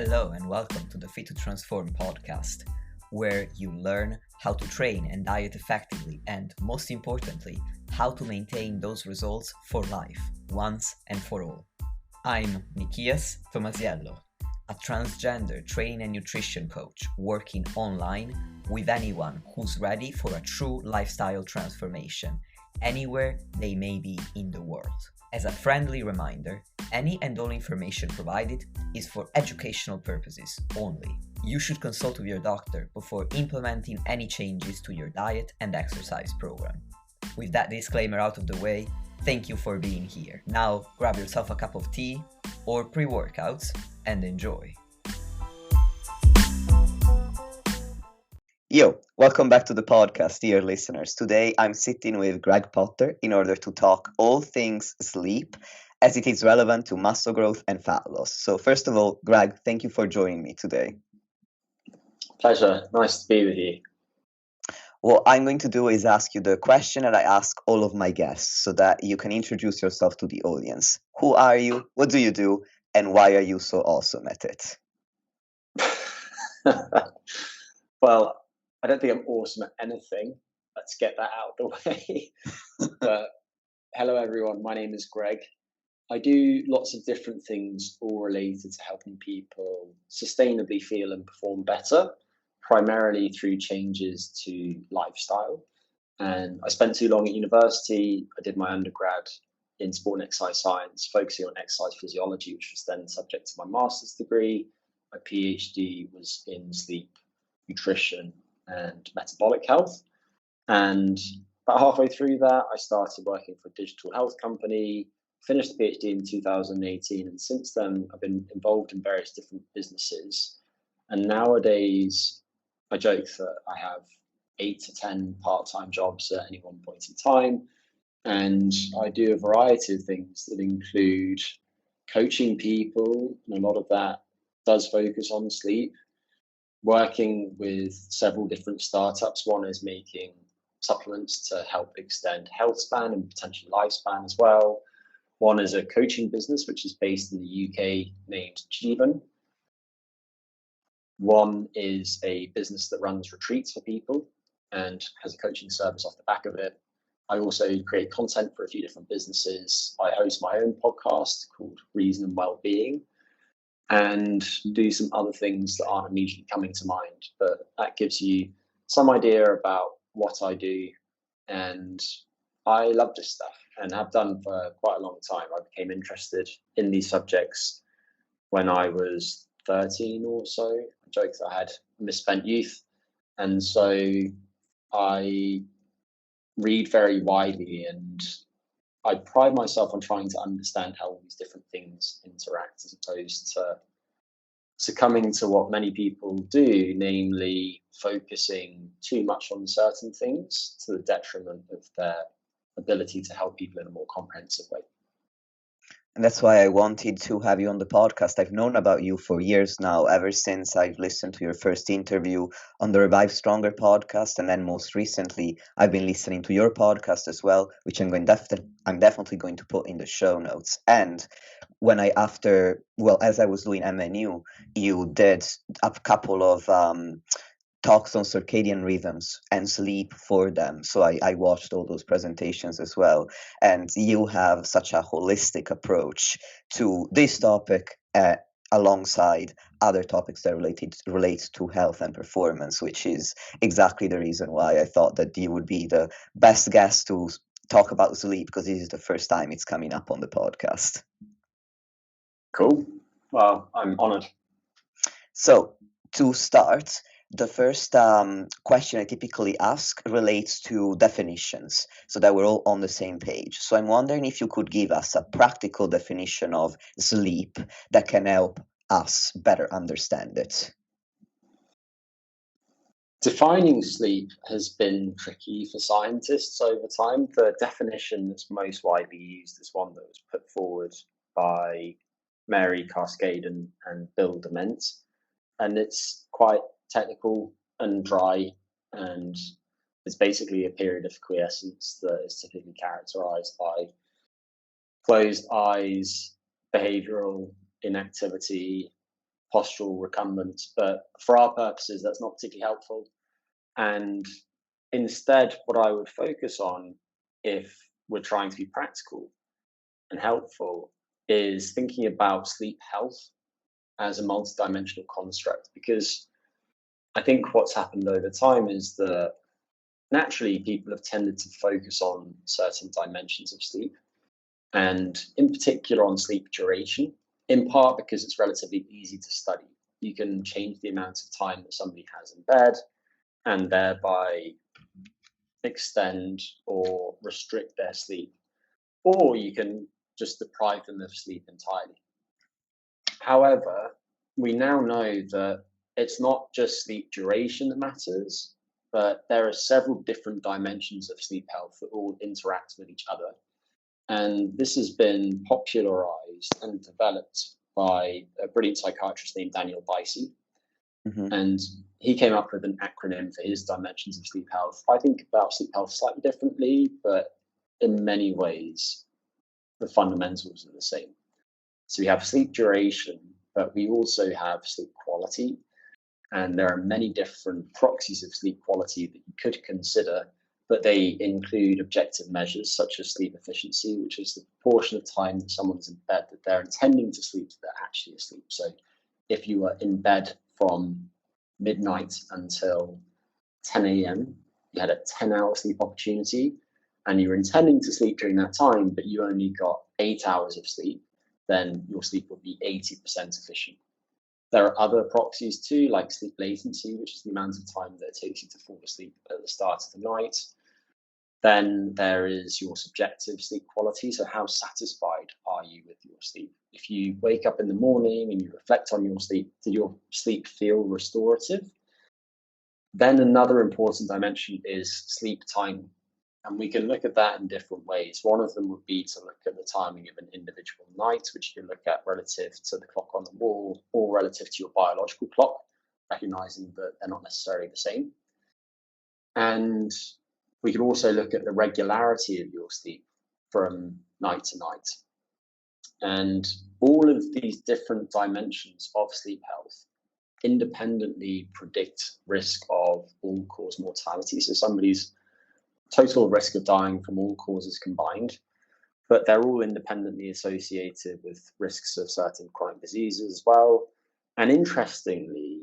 Hello and welcome to the Fit to Transform podcast, where you learn how to train and diet effectively and, most importantly, how to maintain those results for life, once and for all. I'm Nikias Tomasiello, a transgender training and nutrition coach working online with anyone who's ready for a true lifestyle transformation, anywhere they may be in the world. As a friendly reminder, any and all information provided is for educational purposes only. You should consult with your doctor before implementing any changes to your diet and exercise program. With that disclaimer out of the way, thank you for being here. Now grab yourself a cup of tea or pre-workouts and enjoy. Yo, welcome back to the podcast, dear listeners. Today I'm sitting with Greg Potter in order to talk all things sleep as it is relevant to muscle growth and fat loss. So first of all, Greg, thank you for joining me today. Pleasure. Nice to be with you. What I'm going to do is ask you the question that I ask all of my guests so that you can introduce yourself to the audience. Who are you? What do you do? And why are you so awesome at it? Well, I don't think I'm awesome at anything. Let's get that out of the way. But hello, everyone. My name is Greg. I do lots of different things, all related to helping people sustainably feel and perform better, primarily through changes to lifestyle. And I spent too long at university. I did my undergrad in sport and exercise science, focusing on exercise physiology, which was then subject to my master's degree. My PhD was in sleep, nutrition, and metabolic health. And about halfway through that, I started working for a digital health company, finished the PhD in 2018. And since then, I've been involved in various different businesses. And nowadays, I joke that I have 8 to 10 part-time jobs at any one point in time. And I do a variety of things that include coaching people, and a lot of that does focus on sleep. Working with several different startups. One is making supplements to help extend health span and potentially lifespan as well. One is a coaching business, which is based in the UK, named Jeevan. One is a business that runs retreats for people and has a coaching service off the back of it. I also create content for a few different businesses. I host my own podcast called Reason and Wellbeing, and do some other things that aren't immediately coming to mind. But that gives you some idea about what I do. And I love this stuff and have done for quite a long time. I became interested in these subjects when I was 13 or so. I joke that I had misspent youth. And so I read very widely, and I pride myself on trying to understand how all these different things interact, as opposed to succumbing to what many people do, namely focusing too much on certain things to the detriment of their ability to help people in a more comprehensive way. And that's why I wanted to have you on the podcast. I've known about you for years now, ever since I've listened to your first interview on the Revive Stronger podcast. And then most recently, I've been listening to your podcast as well, which I'm definitely going to put in the show notes. And when as I was doing MNU, you did a couple of talks on circadian rhythms and sleep for them. So I watched all those presentations as well. And you have such a holistic approach to this topic alongside other topics that relate to health and performance, which is exactly the reason why I thought that you would be the best guest to talk about sleep, because this is the first time it's coming up on the podcast. Cool. Well, I'm honored. So to start, the first question I typically ask relates to definitions, so that we're all on the same page. So I'm wondering if you could give us a practical definition of sleep that can help us better understand it. Defining sleep has been tricky for scientists over time. The definition that's most widely used is one that was put forward by Mary Cascade and Bill Dement. And it's quite technical and dry, and it's basically a period of quiescence that is typically characterized by closed eyes, behavioral inactivity, postural recumbence. But for our purposes, that's not particularly helpful. And instead, what I would focus on, if we're trying to be practical and helpful, is thinking about sleep health as a multidimensional construct. Because I think what's happened over time is that naturally people have tended to focus on certain dimensions of sleep, and in particular on sleep duration, in part because it's relatively easy to study. You can change the amount of time that somebody has in bed and thereby extend or restrict their sleep, or you can just deprive them of sleep entirely. However, we now know that it's not just sleep duration that matters, but there are several different dimensions of sleep health that all interact with each other. And this has been popularized and developed by a brilliant psychiatrist named Daniel Bicey. Mm-hmm. And he came up with an acronym for his dimensions of sleep health. I think about sleep health slightly differently, but in many ways, the fundamentals are the same. So we have sleep duration, but we also have sleep quality. And there are many different proxies of sleep quality that you could consider, but they include objective measures such as sleep efficiency, which is the proportion of time that someone's in bed that they're intending to sleep, that they're actually asleep. So if you are in bed from midnight until 10 a.m., you had a 10-hour sleep opportunity, and you were intending to sleep during that time, but you only got 8 hours of sleep, then your sleep will be 80% efficient. There are other proxies too, like sleep latency, which is the amount of time that it takes you to fall asleep at the start of the night. Then there is your subjective sleep quality. So how satisfied are you with your sleep? If you wake up in the morning and you reflect on your sleep, did your sleep feel restorative? Then another important dimension is sleep time. And we can look at that in different ways. One of them would be to look at the timing of an individual night, which you can look at relative to the clock on the wall or relative to your biological clock, recognizing that they're not necessarily the same. And we can also look at the regularity of your sleep from night to night. And all of these different dimensions of sleep health independently predict risk of all-cause mortality. So somebody's total risk of dying from all causes combined, but they're all independently associated with risks of certain chronic diseases as well. And interestingly,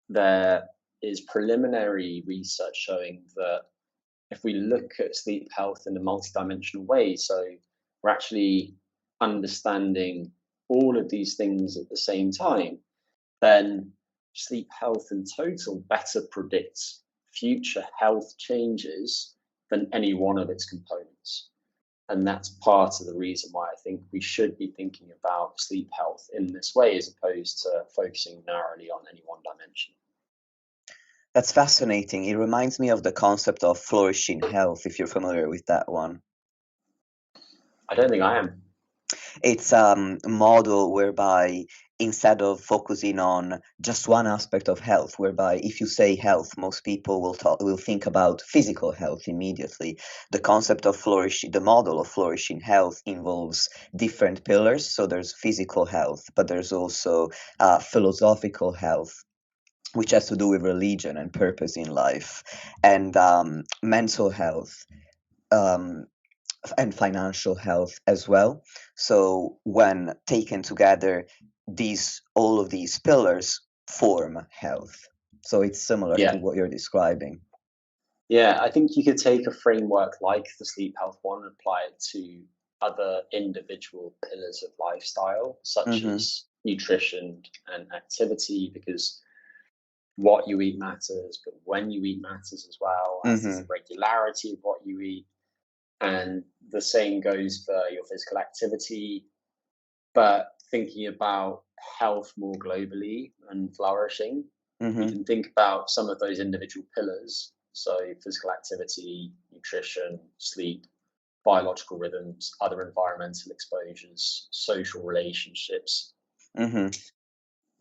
there is preliminary research showing that if we look at sleep health in a multidimensional way, so we're actually understanding all of these things at the same time, then sleep health in total better predicts future health changes than any one of its components. And that's part of the reason why I think we should be thinking about sleep health in this way, as opposed to focusing narrowly on any one dimension. That's fascinating. It reminds me of the concept of flourishing health, if you're familiar with that one. I don't think I am. It's a model whereby instead of focusing on just one aspect of health, whereby if you say health, most people will think about physical health immediately. The concept of flourishing, the model of flourishing health involves different pillars. So there's physical health, but there's also philosophical health, which has to do with religion and purpose in life, and mental health. And financial health as well. So when taken together, all of these pillars form health. So it's similar to what you're describing. Yeah, I think you could take a framework like the sleep health one and apply it to other individual pillars of lifestyle, such as nutrition and activity, because what you eat matters, but when you eat matters as well, as does the regularity of what you eat. And the same goes for your physical activity, but thinking about health more globally and flourishing, you can think about some of those individual pillars. So physical activity, nutrition, sleep, biological rhythms, other environmental exposures, social relationships,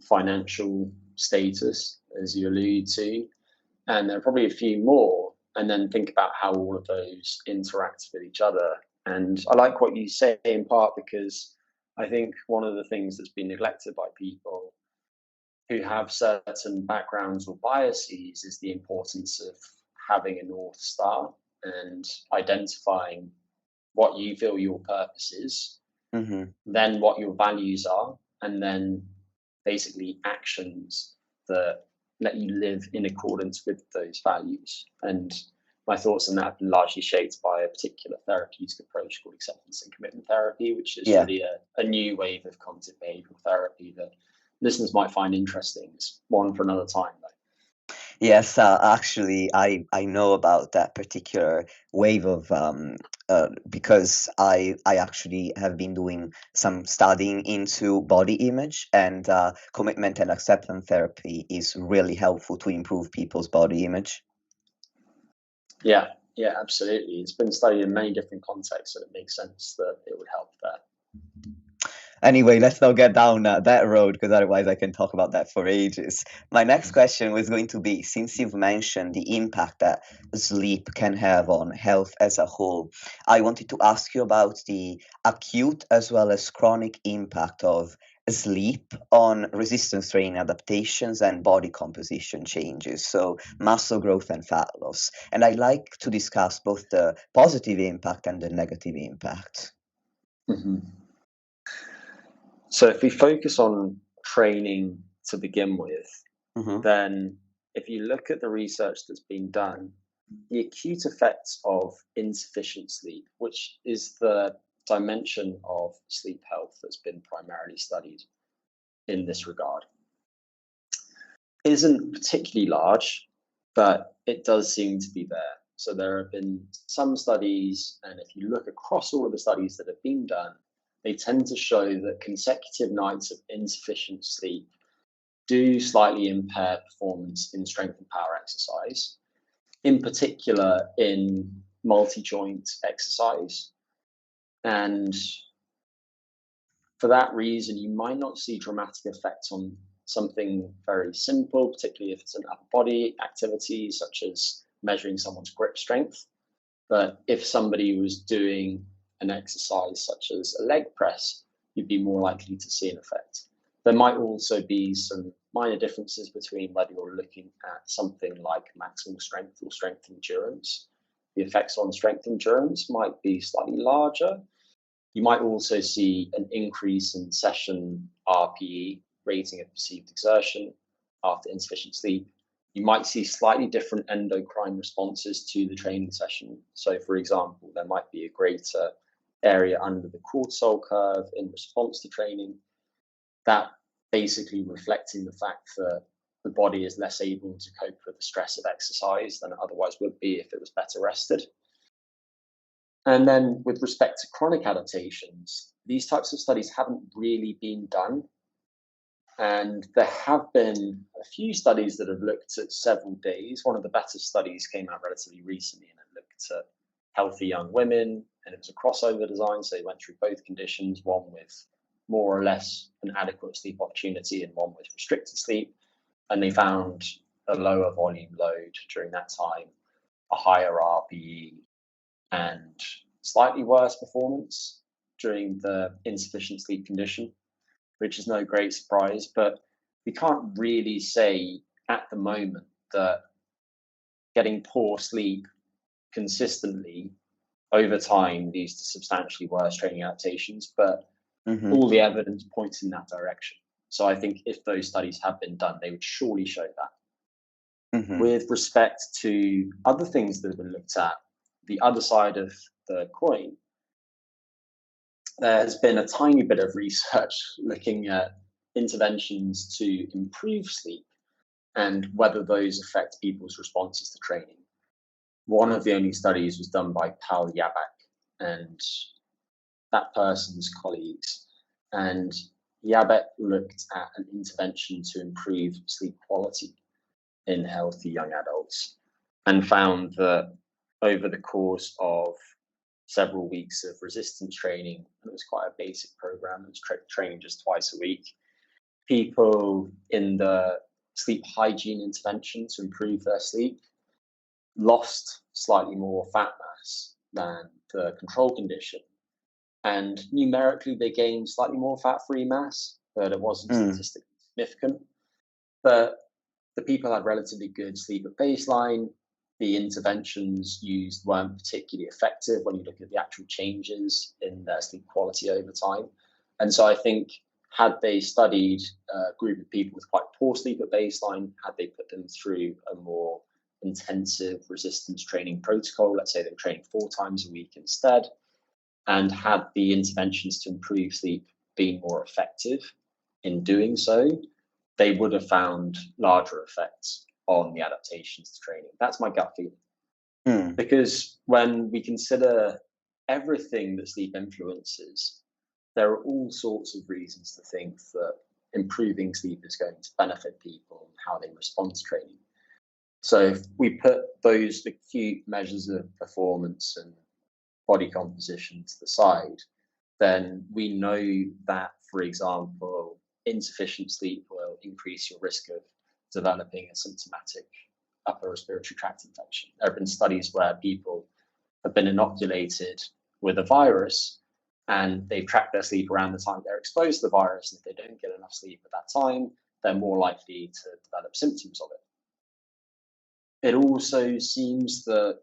financial status, as you allude to, and there are probably a few more. And then think about how all of those interact with each other. And I like what you say in part because I think one of the things that's been neglected by people who have certain backgrounds or biases is the importance of having a North Star and identifying what you feel your purpose is, then what your values are, and then basically actions that let you live in accordance with those values. And my thoughts on that have been largely shaped by a particular therapeutic approach called acceptance and commitment therapy, which is really a new wave of cognitive behavioral therapy that listeners might find interesting. It's one for another time, though. Yes, actually, I know about that particular wave of because I actually have been doing some studying into body image, and commitment and acceptance therapy is really helpful to improve people's body image. Yeah, absolutely. It's been studied in many different contexts, so it makes sense that it would help there. Anyway, let's not get down that road, because otherwise I can talk about that for ages. My next question was going to be, since you've mentioned the impact that sleep can have on health as a whole, I wanted to ask you about the acute as well as chronic impact of sleep on resistance training adaptations and body composition changes, so muscle growth and fat loss. And I'd like to discuss both the positive impact and the negative impact. So if we focus on training to begin with, then if you look at the research that's been done, the acute effects of insufficient sleep, which is the dimension of sleep health that's been primarily studied in this regard, isn't particularly large, but it does seem to be there. So there have been some studies, and if you look across all of the studies that have been done, they tend to show that consecutive nights of insufficient sleep do slightly impair performance in strength and power exercise, in particular in multi-joint exercise. And for that reason, you might not see dramatic effects on something very simple, particularly if it's an upper body activity, such as measuring someone's grip strength. But if somebody was doing an exercise such as a leg press, you'd be more likely to see an effect. There might also be some minor differences between whether you're looking at something like maximal strength or strength endurance. The effects on strength endurance might be slightly larger. You might also see an increase in session RPE, rating of perceived exertion, after insufficient sleep. You might see slightly different endocrine responses to the training session. So, for example, there might be a greater area under the cortisol curve in response to training, that basically reflecting the fact that the body is less able to cope with the stress of exercise than it otherwise would be if it was better rested. And then with respect to chronic adaptations, these types of studies haven't really been done. And there have been a few studies that have looked at several days. One of the better studies came out relatively recently, and it looked at healthy young women, and it was a crossover design. So they went through both conditions, one with more or less an adequate sleep opportunity and one with restricted sleep. And they found a lower volume load during that time, a higher RPE, and slightly worse performance during the insufficient sleep condition, which is no great surprise. But we can't really say at the moment that getting poor sleep consistently over time leads to substantially worse training adaptations, but all the evidence points in that direction. So I think if those studies have been done, they would surely show that. With respect to other things that have been looked at, the other side of the coin, there has been a tiny bit of research looking at interventions to improve sleep and whether those affect people's responses to training. One of the only studies was done by Pal Yabak and that person's colleagues. And Yabak looked at an intervention to improve sleep quality in healthy young adults and found that over the course of several weeks of resistance training, and it was quite a basic program, it was training just twice a week, people in the sleep hygiene intervention to improve their sleep lost slightly more fat mass than the control condition. And numerically, they gained slightly more fat-free mass, but it wasn't statistically significant. But the people had relatively good sleep at baseline. The interventions used weren't particularly effective when you look at the actual changes in their sleep quality over time. And so I think had they studied a group of people with quite poor sleep at baseline, had they put them through a more intensive resistance training protocol, let's say they were training 4 times a week instead, and had the interventions to improve sleep been more effective in doing so, they would have found larger effects on the adaptations to training. That's my gut feeling. Because when we consider everything that sleep influences, there are all sorts of reasons to think that improving sleep is going to benefit people and how they respond to training. So if we put those acute measures of performance and body composition to the side, then we know that, for example, insufficient sleep will increase your risk of developing a symptomatic upper respiratory tract infection. There have been studies where people have been inoculated with a virus and they've tracked their sleep around the time they're exposed to the virus. And if they don't get enough sleep at that time, they're more likely to develop symptoms of it. It also seems that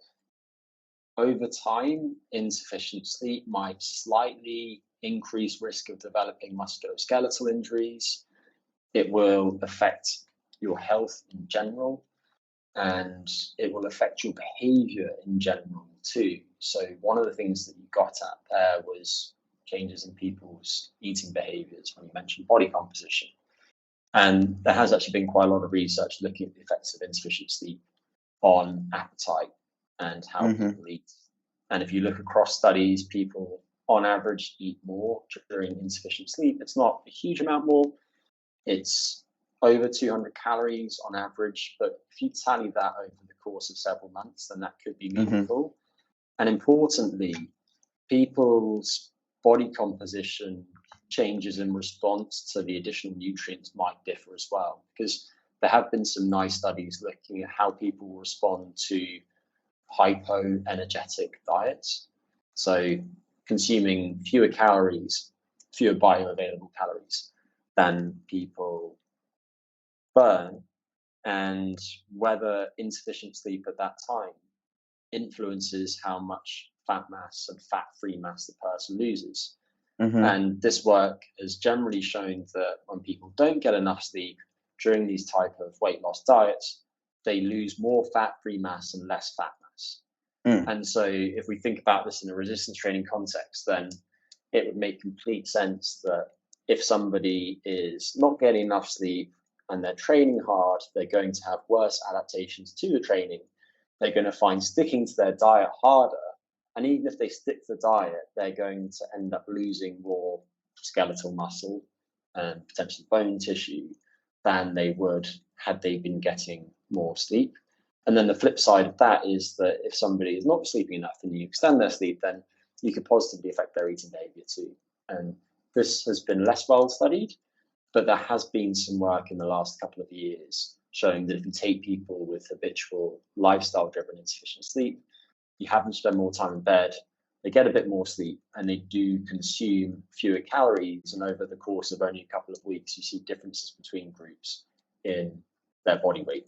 over time, insufficient sleep might slightly increase risk of developing musculoskeletal injuries. It will affect your health in general, and it will affect your behavior in general too. So one of the things that you got at there was changes in people's eating behaviors when you mentioned body composition. And there has actually been quite a lot of research looking at the effects of insufficient sleep on appetite and how people eat. And if you look across studies, people on average eat more during insufficient sleep. It's not a huge amount more. It's over 200 calories on average. But if you tally that over the course of several months, then that could be meaningful. And importantly, people's body composition changes in response to the additional nutrients might differ as well, because there have been some nice studies looking at how people respond to hypoenergetic diets. So consuming fewer calories, fewer bioavailable calories than people burn, and whether insufficient sleep at that time influences how much fat mass and fat-free mass the person loses. And this work has generally shown that when people don't get enough sleep during these type of weight loss diets, they lose more fat-free mass and less fat mass. And so if we think about this in a resistance training context, then it would make complete sense that if somebody is not getting enough sleep and they're training hard, they're going to have worse adaptations to the training. They're going to find sticking to their diet harder. And even if they stick to the diet, they're going to end up losing more skeletal muscle and potentially bone tissue than they would had they been getting more sleep. And then the flip side of that is that if somebody is not sleeping enough and you extend their sleep, then you could positively affect their eating behavior too. And this has been less well studied, but there has been some work in the last couple of years showing that if you take people with habitual lifestyle-driven insufficient sleep, you have them spend more time in bed, they get a bit more sleep, and they do consume fewer calories. And over the course of only a couple of weeks, you see differences between groups in their body weight.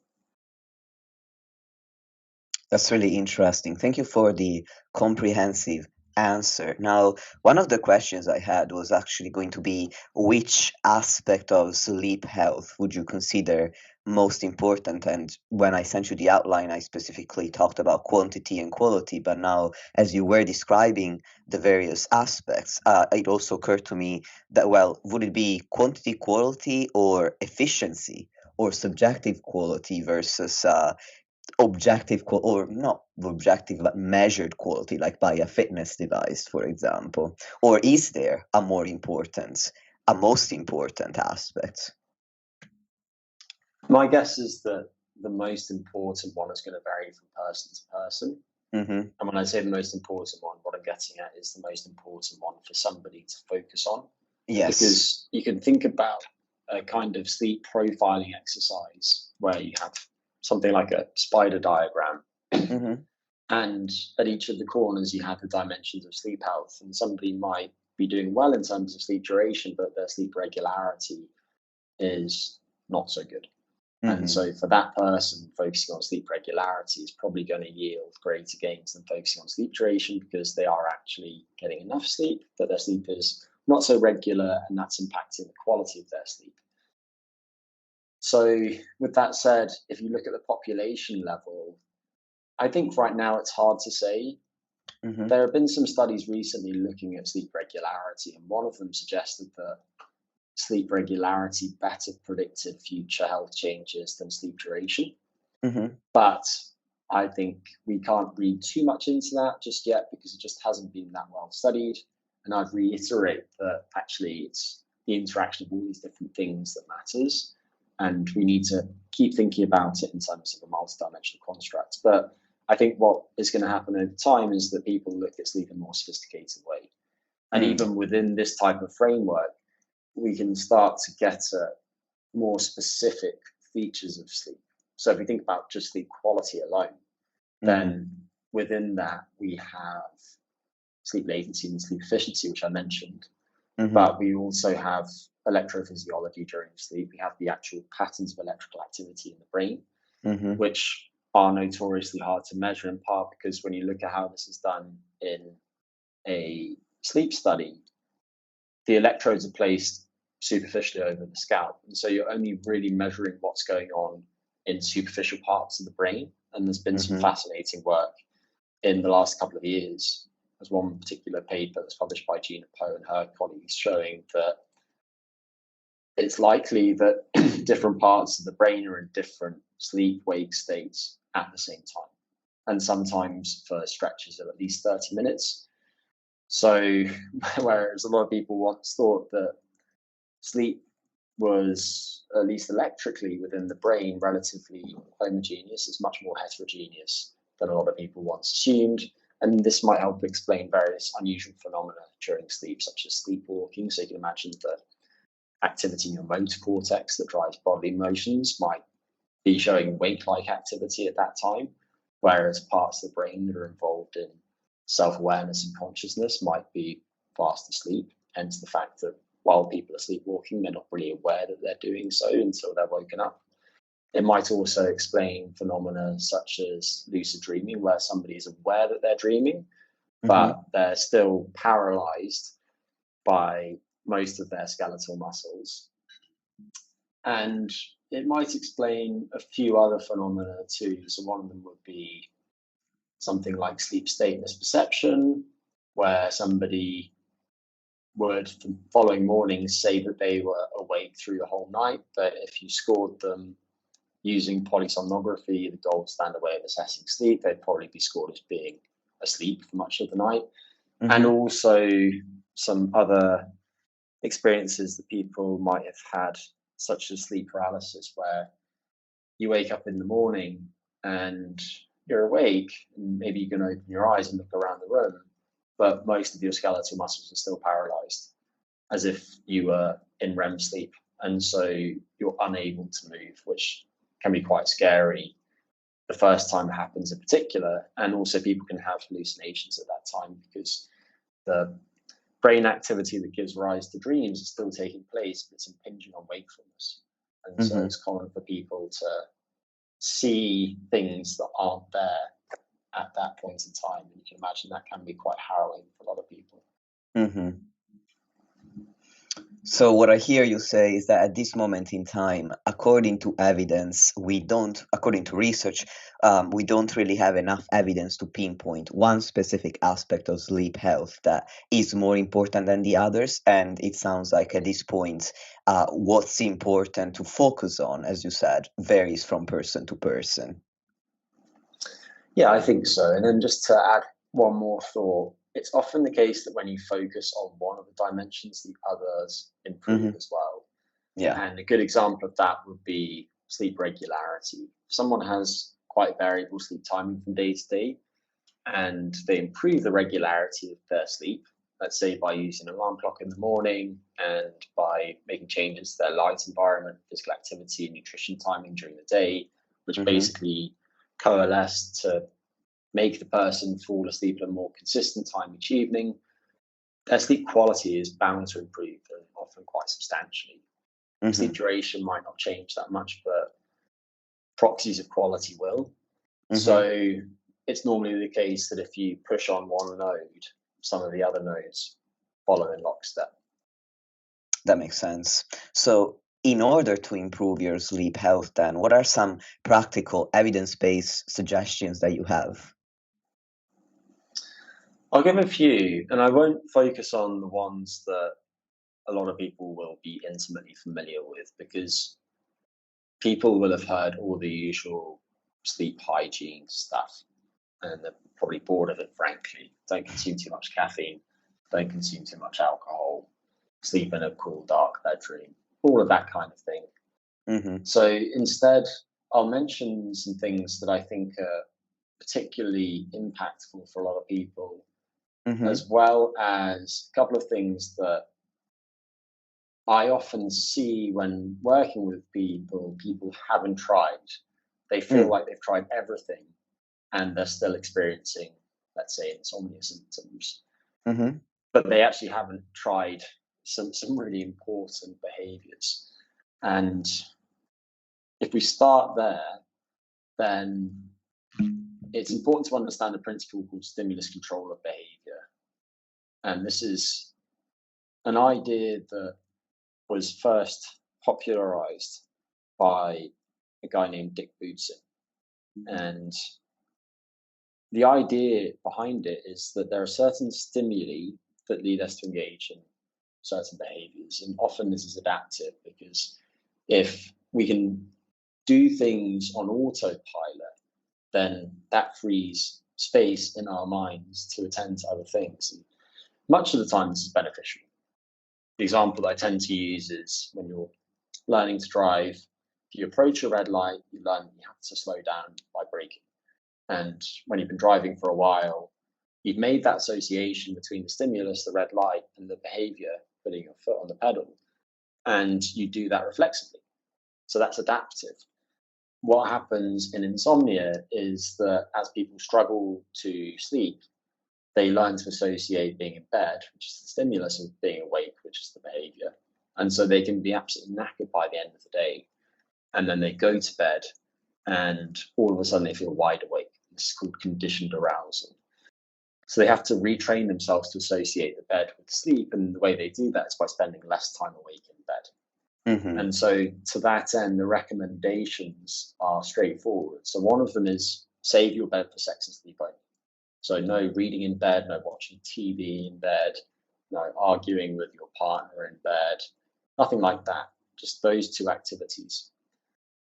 That's really interesting. Thank you for the comprehensive answer. Now, one of the questions I had was actually going to be, which aspect of sleep health would you consider most important? And when I sent you the outline, I specifically talked about quantity and quality. But now, as you were describing the various aspects, it also occurred to me that, well, would it be quantity, quality, or efficiency, or subjective quality versus objective or not objective but measured quality, like by a fitness device, for example? Or is there a most important aspect? My guess is that the most important one is going to vary from person to person. And when I say the most important one, what I'm getting at is the most important one for somebody to focus on. Yes. Because you can think about a kind of sleep profiling exercise where you have something like a spider diagram. And at each of the corners, you have the dimensions of sleep health. And somebody might be doing well in terms of sleep duration, but their sleep regularity is not so good. And so for that person, focusing on sleep regularity is probably going to yield greater gains than focusing on sleep duration, because they are actually getting enough sleep, but their sleep is not so regular, and that's impacting the quality of their sleep. So with that said, if you look at the population level, I think right now it's hard to say. There have been some studies recently looking at sleep regularity, and one of them suggested that sleep regularity better predicted future health changes than sleep duration. But I think we can't read too much into that just yet, because it just hasn't been that well studied. And I'd reiterate that actually it's the interaction of all these different things that matters. And we need to keep thinking about it in terms of a multidimensional construct. But I think what is going to happen over time is that people look at sleep in a more sophisticated way. And even within this type of framework, we can start to get at more specific features of sleep. So if we think about just sleep quality alone, then within that we have sleep latency and sleep efficiency, which I mentioned. But we also have electrophysiology during sleep. We have the actual patterns of electrical activity in the brain, which are notoriously hard to measure, in part because when you look at how this is done in a sleep study, the electrodes are placed superficially over the scalp. And so you're only really measuring what's going on in superficial parts of the brain. And there's been some fascinating work in the last couple of years. There's one particular paper that's published by Gina Poe and her colleagues showing that it's likely that different parts of the brain are in different sleep-wake states at the same time, and sometimes for stretches of at least 30 minutes. So whereas a lot of people once thought that sleep was, at least electrically within the brain, relatively homogeneous, it's much more heterogeneous than a lot of people once assumed. And this might help explain various unusual phenomena during sleep, such as sleepwalking. So you can imagine the activity in your motor cortex that drives bodily motions might be showing wake-like activity at that time, whereas parts of the brain that are involved in self-awareness and consciousness might be fast asleep. Hence the fact that while people are sleepwalking, they're not really aware that they're doing so until they're woken up. It might also explain phenomena such as lucid dreaming, where somebody is aware that they're dreaming, but they're still paralyzed by most of their skeletal muscles. And it might explain a few other phenomena too. So one of them would be something like sleep state misperception, where somebody would, the following morning, say that they were awake through the whole night, but if you scored them using polysomnography, the gold standard way of assessing sleep, they'd probably be scored as being asleep for much of the night. And also some other experiences that people might have had, such as sleep paralysis, where you wake up in the morning and you're awake, and maybe you can open your eyes and look around the room, but most of your skeletal muscles are still paralyzed, as if you were in REM sleep. And so you're unable to move, which can be quite scary the first time it happens in particular. And also people can have hallucinations at that time, because the brain activity that gives rise to dreams is still taking place, but it's impinging on wakefulness. And so it's common for people to see things that aren't there at that point in time. And you can imagine that can be quite harrowing for a lot of people. So what I hear you say is that at this moment in time, according to evidence, according to research, we don't really have enough evidence to pinpoint one specific aspect of sleep health that is more important than the others. And it sounds like at this point, what's important to focus on, as you said, varies from person to person. Yeah, I think so. And then just to add one more thought, it's often the case that when you focus on one of the dimensions, the others improve as well. Yeah. And a good example of that would be sleep regularity. If someone has quite variable sleep timing from day to day, and they improve the regularity of their sleep, let's say by using an alarm clock in the morning and by making changes to their light environment, physical activity, and nutrition timing during the day, which basically coalesce to make the person fall asleep at a more consistent time each evening, their sleep quality is bound to improve, and often quite substantially. Sleep duration might not change that much, but proxies of quality will. So it's normally the case that if you push on one node, some of the other nodes follow in lockstep. That makes sense. So in order to improve your sleep health, then, what are some practical evidence-based suggestions that you have? I'll give a few, and I won't focus on the ones that a lot of people will be intimately familiar with, because people will have heard all the usual sleep hygiene stuff, and they're probably bored of it, frankly. Don't consume too much caffeine, don't consume too much alcohol, sleep in a cool, dark bedroom, all of that kind of thing. So instead, I'll mention some things that I think are particularly impactful for a lot of people, as well as a couple of things that I often see when working with people haven't tried. They feel like they've tried everything and they're still experiencing, let's say, insomnia symptoms. But they actually haven't tried some really important behaviors. And if we start there, then it's important to understand a principle called stimulus control of behavior. And this is an idea that was first popularized by a guy named Dick Bootsin. And the idea behind it is that there are certain stimuli that lead us to engage in certain behaviors. And often this is adaptive, because if we can do things on autopilot, then that frees space in our minds to attend to other things. And much of the time, this is beneficial. The example I tend to use is when you're learning to drive, if you approach a red light, you learn you have to slow down by braking. And when you've been driving for a while, you've made that association between the stimulus, the red light, and the behavior, putting your foot on the pedal. And you do that reflexively. So that's adaptive. What happens in insomnia is that as people struggle to sleep, they learn to associate being in bed, which is the stimulus, of being awake, which is the behavior. And so they can be absolutely knackered by the end of the day. And then they go to bed and all of a sudden they feel wide awake. This is called conditioned arousal. So they have to retrain themselves to associate the bed with sleep. And the way they do that is by spending less time awake in bed. And so to that end, the recommendations are straightforward. So one of them is save your bed for sex and sleep only. So no reading in bed, no watching TV in bed, no arguing with your partner in bed, nothing like that. Just those two activities.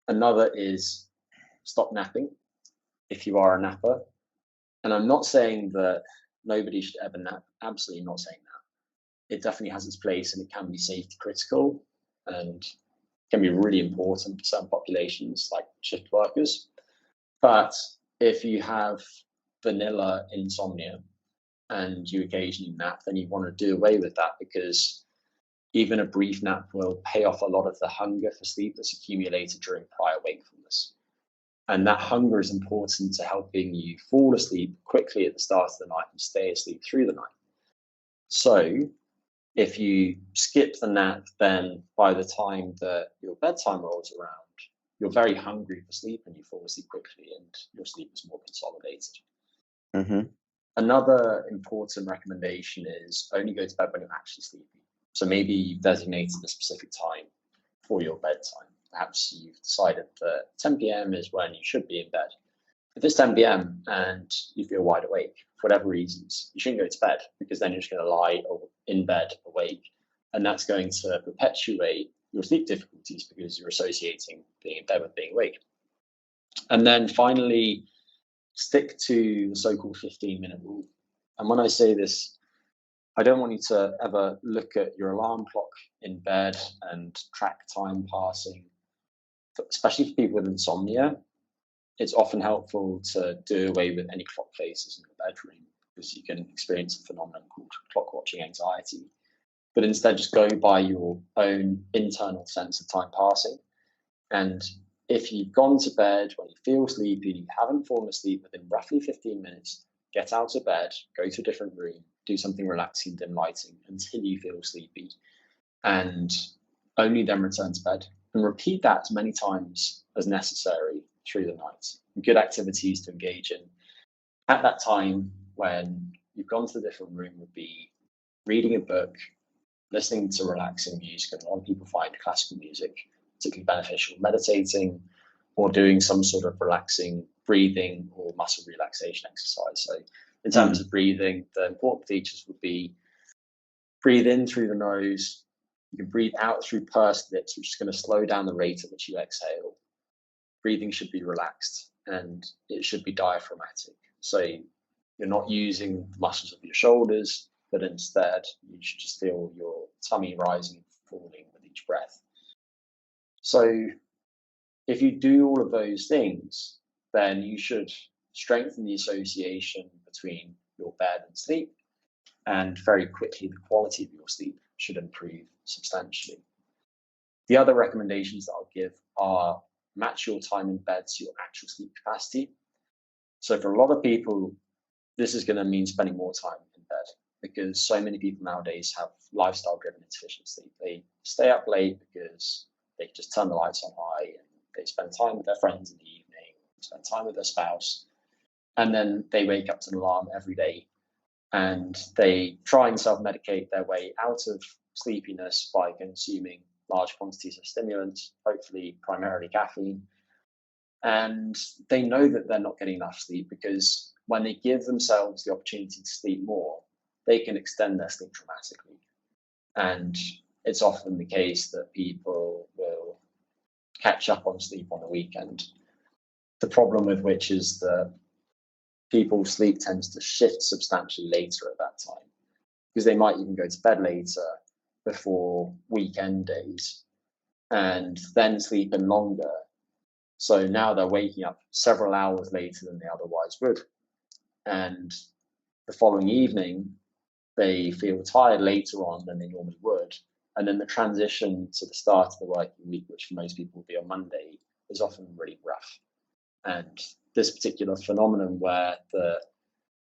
Another is stop napping if you are a napper. And I'm not saying that nobody should ever nap. Absolutely not saying that. It definitely has its place and it can be safety critical and can be really important for some populations like shift workers. But if you have vanilla insomnia and you occasionally nap, then you want to do away with that, because even a brief nap will pay off a lot of the hunger for sleep that's accumulated during prior wakefulness. And that hunger is important to helping you fall asleep quickly at the start of the night and stay asleep through the night. So if you skip the nap, then by the time that your bedtime rolls around, you're very hungry for sleep and you fall asleep quickly and your sleep is more consolidated. Another important recommendation is only go to bed when you're actually sleepy. So maybe you've designated a specific time for your bedtime. Perhaps you've decided that 10 p.m. is when you should be in bed. If it's 10 p.m. and you feel wide awake, for whatever reasons, you shouldn't go to bed, because then you're just going to lie in bed awake. And that's going to perpetuate your sleep difficulties because you're associating being in bed with being awake. And then finally, stick to the so-called 15-minute rule. And when I say this, I don't want you to ever look at your alarm clock in bed and track time passing. Especially for people with insomnia, it's often helpful to do away with any clock faces in the bedroom, because you can experience a phenomenon called clock watching anxiety. But instead, just go by your own internal sense of time passing. And if you've gone to bed when you feel sleepy, you haven't fallen asleep within roughly 15 minutes, get out of bed, go to a different room, do something relaxing, dim lighting until you feel sleepy, and only then return to bed. And repeat that as many times as necessary through the night. Good activities to engage in at that time when you've gone to the different room would be reading a book, listening to relaxing music, and a lot of people find classical music particularly beneficial, meditating, or doing some sort of relaxing breathing or muscle relaxation exercise. So in terms of breathing, the important features would be breathe in through the nose. You can breathe out through pursed lips, which is going to slow down the rate at which you exhale. Breathing should be relaxed and it should be diaphragmatic. So you're not using the muscles of your shoulders, but instead you should just feel your tummy rising and falling with each breath. So if you do all of those things, then you should strengthen the association between your bed and sleep, and very quickly the quality of your sleep should improve substantially. The other recommendations that I'll give are match your time in bed to your actual sleep capacity. So for a lot of people, this is going to mean spending more time in bed, because so many people nowadays have lifestyle-driven insufficient sleep. They stay up late because they just turn the lights on high, and they spend time with their friends in the evening, spend time with their spouse, and then they wake up to an alarm every day, and they try and self-medicate their way out of sleepiness by consuming large quantities of stimulants, hopefully primarily caffeine. And they know that they're not getting enough sleep, because when they give themselves the opportunity to sleep more, they can extend their sleep dramatically. And it's often the case that people will catch up on sleep on the weekend. The problem with which is that people's sleep tends to shift substantially later at that time, because they might even go to bed later before weekend days and then sleep in longer. So now they're waking up several hours later than they otherwise would. And the following evening, they feel tired later on than they normally would. And then the transition to the start of the working week, which for most people will be on Monday, is often really rough. And this particular phenomenon where the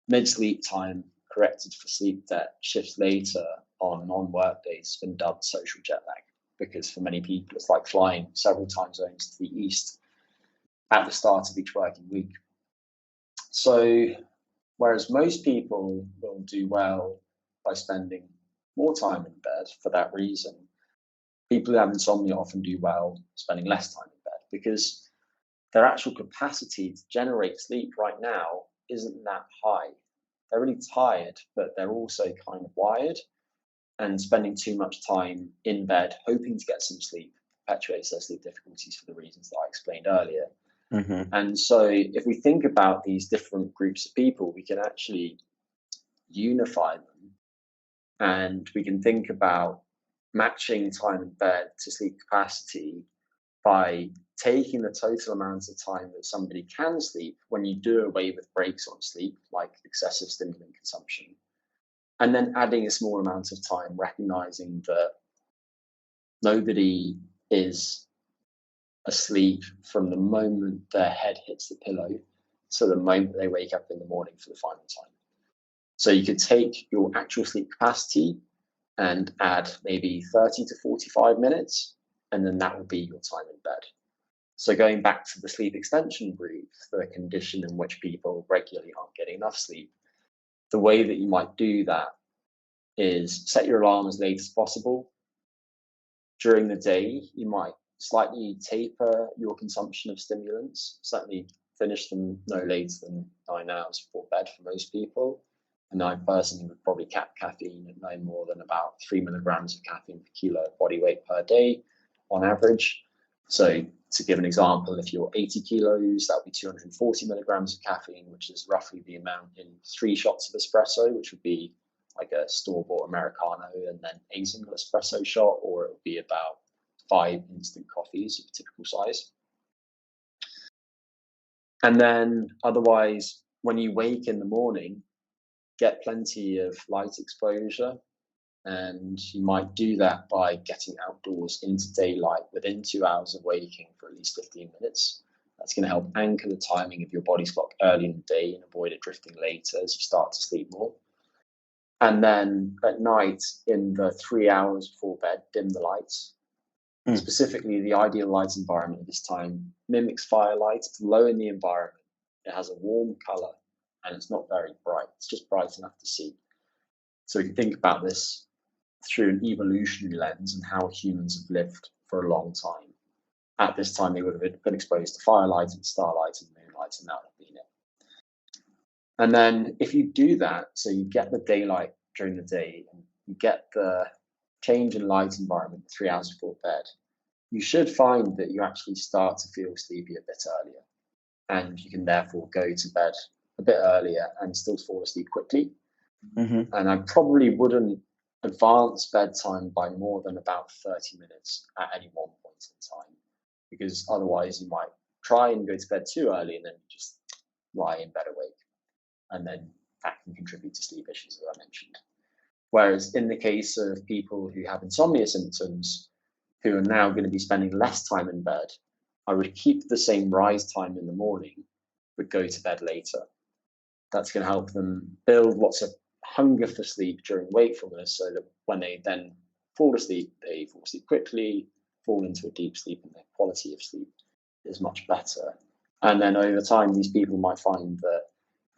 mid-sleep time corrected for sleep debt shifts later on non-work days has been dubbed social jet lag, because for many people it's like flying several time zones to the east at the start of each working week. So whereas most people will do well by spending more time in bed for that reason, people who have insomnia often do well spending less time in bed, because their actual capacity to generate sleep right now isn't that high. They're really tired, but they're also kind of wired, and spending too much time in bed hoping to get some sleep perpetuates their sleep difficulties for the reasons that I explained earlier. And so if we think about these different groups of people, we can actually unify them, and we can think about matching time in bed to sleep capacity by taking the total amount of time that somebody can sleep when you do away with breaks on sleep, like excessive stimulant consumption, and then adding a small amount of time, recognizing that nobody is asleep from the moment their head hits the pillow to the moment they wake up in the morning for the final time. So you could take your actual sleep capacity and add maybe 30 to 45 minutes, and then that will be your time in bed. So going back to the sleep extension brief, the condition in which people regularly aren't getting enough sleep, the way that you might do that is set your alarm as late as possible. During the day, you might slightly taper your consumption of stimulants, certainly finish them no later than 9 hours before bed for most people. And I personally would probably cap caffeine at no more than about 3 milligrams of caffeine per kilo of body weight per day on average. So to give an example, if you're 80 kilos, that would be 240 milligrams of caffeine, which is roughly the amount in 3 shots of espresso, which would be like a store-bought Americano, and then a single espresso shot, or it would be about 5 instant coffees of typical size. And then otherwise, when you wake in the morning, get plenty of light exposure, and you might do that by getting outdoors into daylight within 2 hours of waking for at least 15 minutes. That's going to help anchor the timing of your body's clock early in the day and avoid it drifting later as you start to sleep more. And then at night, in the 3 hours before bed, dim the lights. Specifically, the ideal light environment at this time mimics firelight. It's low in the environment. It has a warm color and it's not very bright. It's just bright enough to see. So you can think about this through an evolutionary lens and how humans have lived for a long time. At this time, they would have been exposed to firelight and starlight and moonlight, and that would have been it. And then if you do that, so you get the daylight during the day and you get the change in light environment 3 hours before bed, you should find that you actually start to feel sleepy a bit earlier. And you can therefore go to bed a bit earlier and still fall asleep quickly. Mm-hmm. And I probably wouldn't advance bedtime by more than about 30 minutes at any one point in time, because otherwise you might try and go to bed too early and then you just lie in bed awake. And then that can contribute to sleep issues, as I mentioned. Whereas in the case of people who have insomnia symptoms, who are now going to be spending less time in bed, I would keep the same rise time in the morning, but go to bed later. That's going to help them build lots of hunger for sleep during wakefulness, so that when they then fall asleep, they fall asleep quickly, fall into a deep sleep, and their quality of sleep is much better. And then over time, these people might find that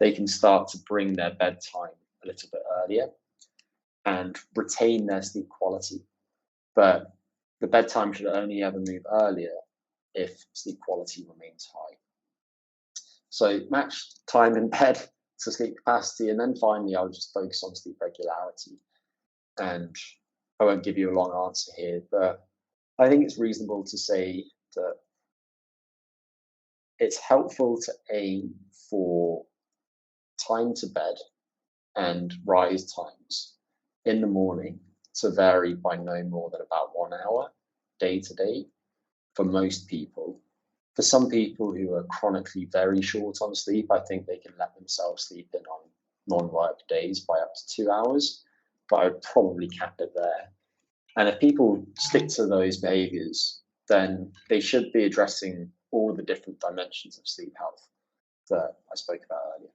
they can start to bring their bedtime a little bit earlier and retain their sleep quality. But the bedtime should only ever move earlier if sleep quality remains high. So match time in bed to sleep capacity, and then finally I'll just focus on sleep regularity. And I won't give you a long answer here, but I think it's reasonable to say that it's helpful to aim for time to bed and rise times in the morning to vary by no more than about 1 hour day to day for most people. For some people who are chronically very short on sleep, I think they can let themselves sleep in on non-work days by up to 2 hours, but I would probably cap it there. And if people stick to those behaviors, then they should be addressing all the different dimensions of sleep health that I spoke about earlier.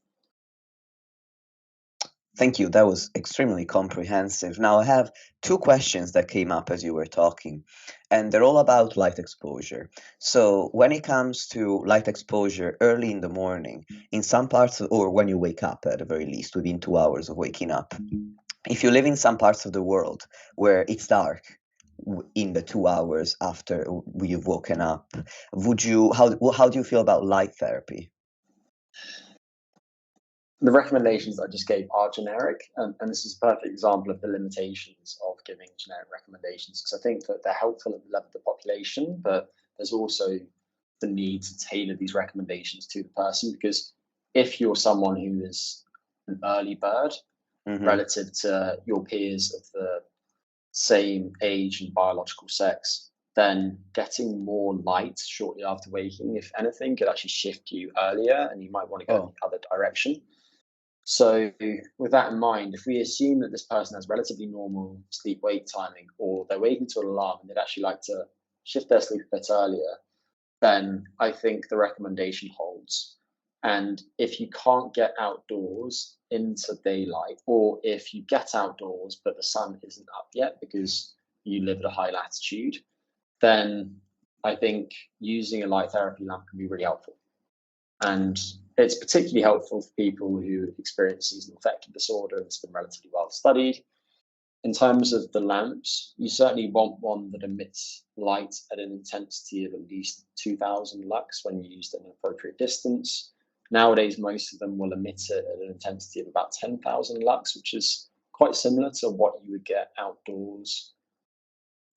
Thank you. That was extremely comprehensive. Now, I have two questions that came up as you were talking, and they're all about light exposure. So, when it comes to light exposure early in the morning, in some parts, or when you wake up at the very least, within 2 hours of waking up, if you live in some parts of the world where it's dark in the 2 hours after you've woken up, how do you feel about light therapy? The recommendations I just gave are generic, and this is a perfect example of the limitations of giving generic recommendations, because I think that they're helpful at the level of the population, but there's also the need to tailor these recommendations to the person, because if you're someone who is an early bird relative to your peers of the same age and biological sex, then getting more light shortly after waking, if anything, could actually shift you earlier, and you might want to go in the other direction. So with that in mind, if we assume that this person has relatively normal sleep-wake timing, or they're waking to an alarm and they'd actually like to shift their sleep a bit earlier, then I think the recommendation holds. And if you can't get outdoors into daylight, or if you get outdoors but the sun isn't up yet because you live at a high latitude, then I think using a light therapy lamp can be really helpful. And it's particularly helpful for people who experience seasonal affective disorder. It's been relatively well studied. In terms of the lamps, you certainly want one that emits light at an intensity of at least 2000 lux when you use it at an appropriate distance. Nowadays, most of them will emit it at an intensity of about 10,000 lux, which is quite similar to what you would get outdoors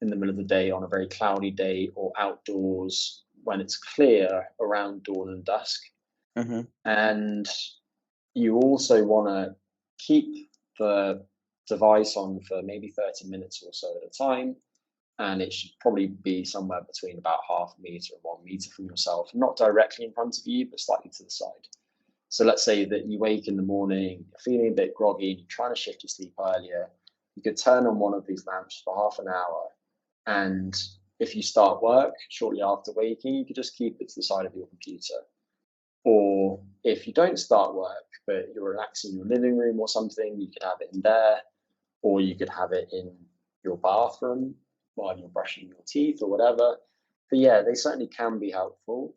in the middle of the day on a very cloudy day, or outdoors when it's clear around dawn and dusk. And you also want to keep the device on for maybe 30 minutes or so at a time, and it should probably be somewhere between about 0.5 meter and 1 meter from yourself, not directly in front of you, but slightly to the side. So let's say that you wake in the morning, you're feeling a bit groggy, and you're trying to shift your sleep earlier. You could turn on one of these lamps for half an hour, and if you start work shortly after waking, you could just keep it to the side of your computer. Or if you don't start work, but you're relaxing in your living room or something, you could have it in there, or you could have it in your bathroom. while you're brushing your teeth or whatever. But yeah, they certainly can be helpful.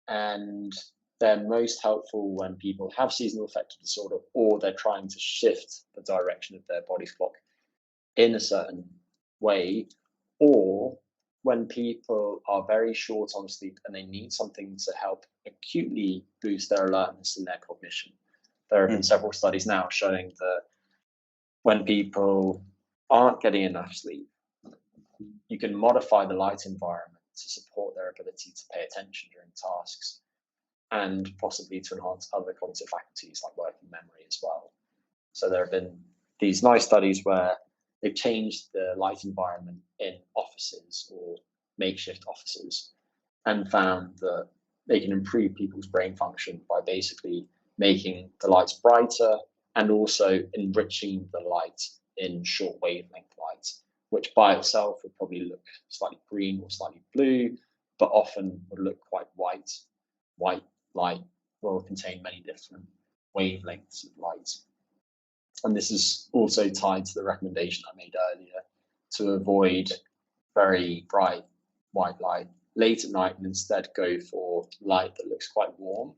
And they're most helpful when people have seasonal affective disorder or they're trying to shift the direction of their body clock in a certain way, or when people are very short on sleep and they need something to help acutely boost their alertness and their cognition. There have been several studies now showing that when people aren't getting enough sleep, you can modify the light environment to support their ability to pay attention during tasks and possibly to enhance other cognitive faculties like working memory as well. So there have been these nice studies where they've changed the light environment in offices or makeshift offices and found that they can improve people's brain function by basically making the lights brighter and also enriching the light in short wavelength light, which by itself would probably look slightly green or slightly blue, but often would look quite white. White light will contain many different wavelengths of light. And this is also tied to the recommendation I made earlier to avoid very bright white light late at night and instead go for light that looks quite warm.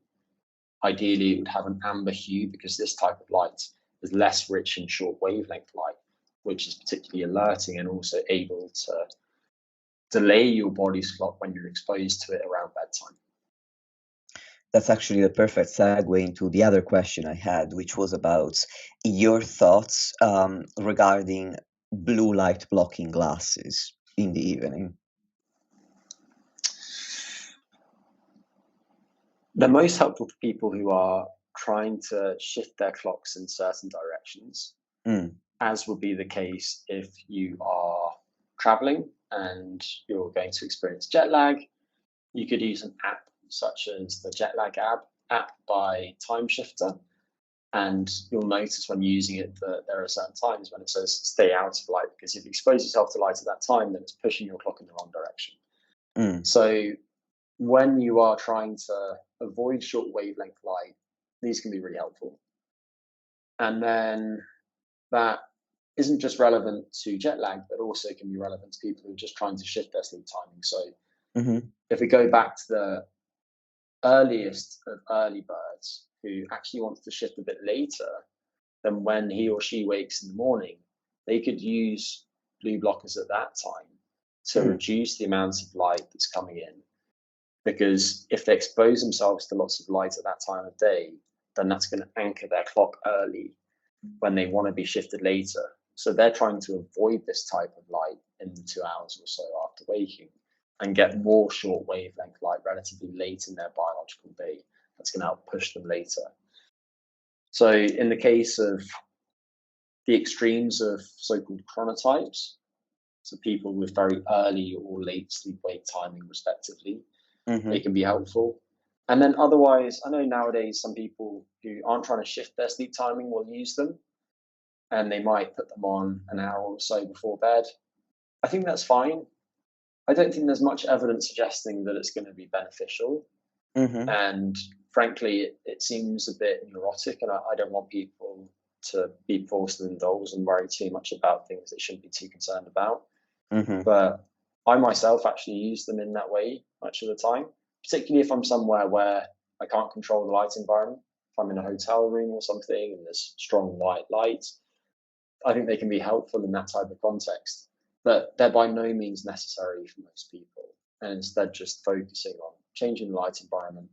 Ideally, it would have an amber hue because this type of light is less rich in short wavelength light, which is particularly alerting and also able to delay your body's clock when you're exposed to it around bedtime. That's actually the perfect segue into the other question I had, which was about your thoughts regarding blue light blocking glasses in the evening. They're most helpful for people who are trying to shift their clocks in certain directions, as would be the case if you are traveling and you're going to experience jet lag. You could use an app such as the jet lag app by Time Shifter, and you'll notice when using it that there are certain times when it says stay out of light, because if you expose yourself to light at that time, then it's pushing your clock in the wrong direction. So when you are trying to avoid short wavelength light, these can be really helpful. And then that isn't just relevant to jet lag, but also can be relevant to people who are just trying to shift their sleep timing. So if we go back to the earliest of early birds who actually wants to shift a bit later than when he or she wakes in the morning, they could use blue blockers at that time to reduce the amount of light that's coming in. Because if they expose themselves to lots of light at that time of day, then that's going to anchor their clock early when they want to be shifted later. So they're trying to avoid this type of light in the 2 hours or so after waking and get more short wavelength light relatively late in their biological day. That's going to help push them later. So in the case of the extremes of so-called chronotypes, so people with very early or late sleep-wake timing respectively, they can be helpful. And then otherwise, I know nowadays some people who aren't trying to shift their sleep timing will use them, and they might put them on an hour or so before bed. I think that's fine. I don't think there's much evidence suggesting that it's going to be beneficial. And frankly, it seems a bit neurotic, and I don't want people to be forced to indulge and worry too much about things they shouldn't be too concerned about. But I myself actually use them in that way much of the time, particularly if I'm somewhere where I can't control the light environment. If I'm in a hotel room or something and there's strong white light, I think they can be helpful in that type of context. But they're by no means necessary for most people. And instead, just focusing on changing the light environment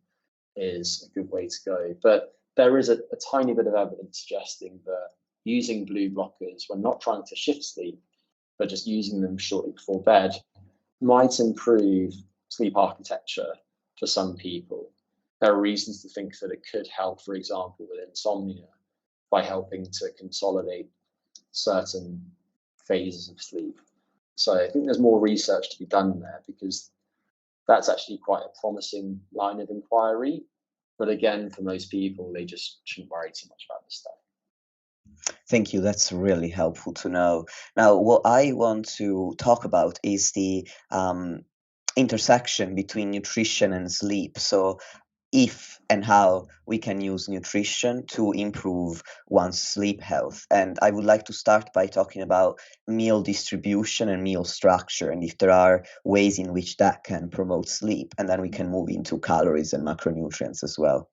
is a good way to go. But there is a tiny bit of evidence suggesting that using blue blockers when not trying to shift sleep, but just using them shortly before bed, might improve sleep architecture for some people. There are reasons to think that it could help, for example, with insomnia by helping to consolidate certain phases of sleep. So I think there's more research to be done there, because that's actually quite a promising line of inquiry. But again, for most people, they just shouldn't worry too much about this stuff. Thank you. That's really helpful to know. Now, what I want to talk about is the intersection between nutrition and sleep. So if and how we can use nutrition to improve one's sleep health. And I would like to start by talking about meal distribution and meal structure, and if there are ways in which that can promote sleep. And then we can move into calories and macronutrients as well.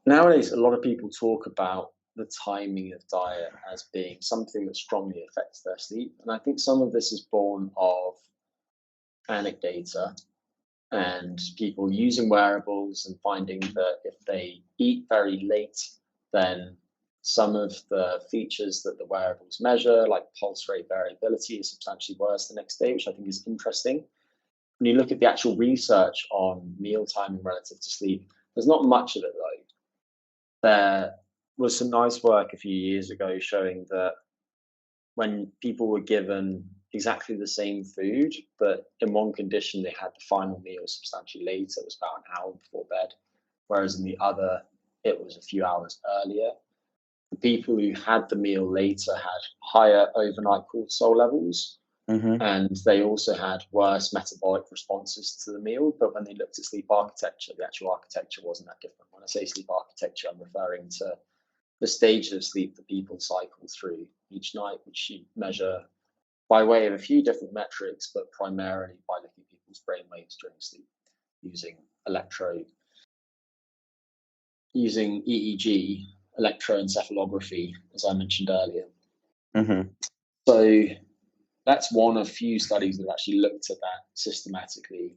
Nowadays, a lot of people talk about the timing of diet as being something that strongly affects their sleep. And I think some of this is born of anecdata and people using wearables and finding that if they eat very late, then some of the features that the wearables measure, like pulse rate variability, is substantially worse the next day, which I think is interesting. When you look at the actual research on meal timing relative to sleep, there's not much of it though. There was some nice work a few years ago showing that when people were given exactly the same food, but in one condition they had the final meal substantially later, it was about an hour before bed, whereas in the other it was a few hours earlier. The people who had the meal later had higher overnight cortisol levels, and they also had worse metabolic responses to the meal. But when they looked at sleep architecture, the actual architecture wasn't that different. When I say sleep architecture, I'm referring to the stages of sleep that people cycle through each night, which you measure by way of a few different metrics, but primarily by looking at people's brain waves during sleep using EEG, electroencephalography, as I mentioned earlier. So that's one of few studies that have actually looked at that systematically.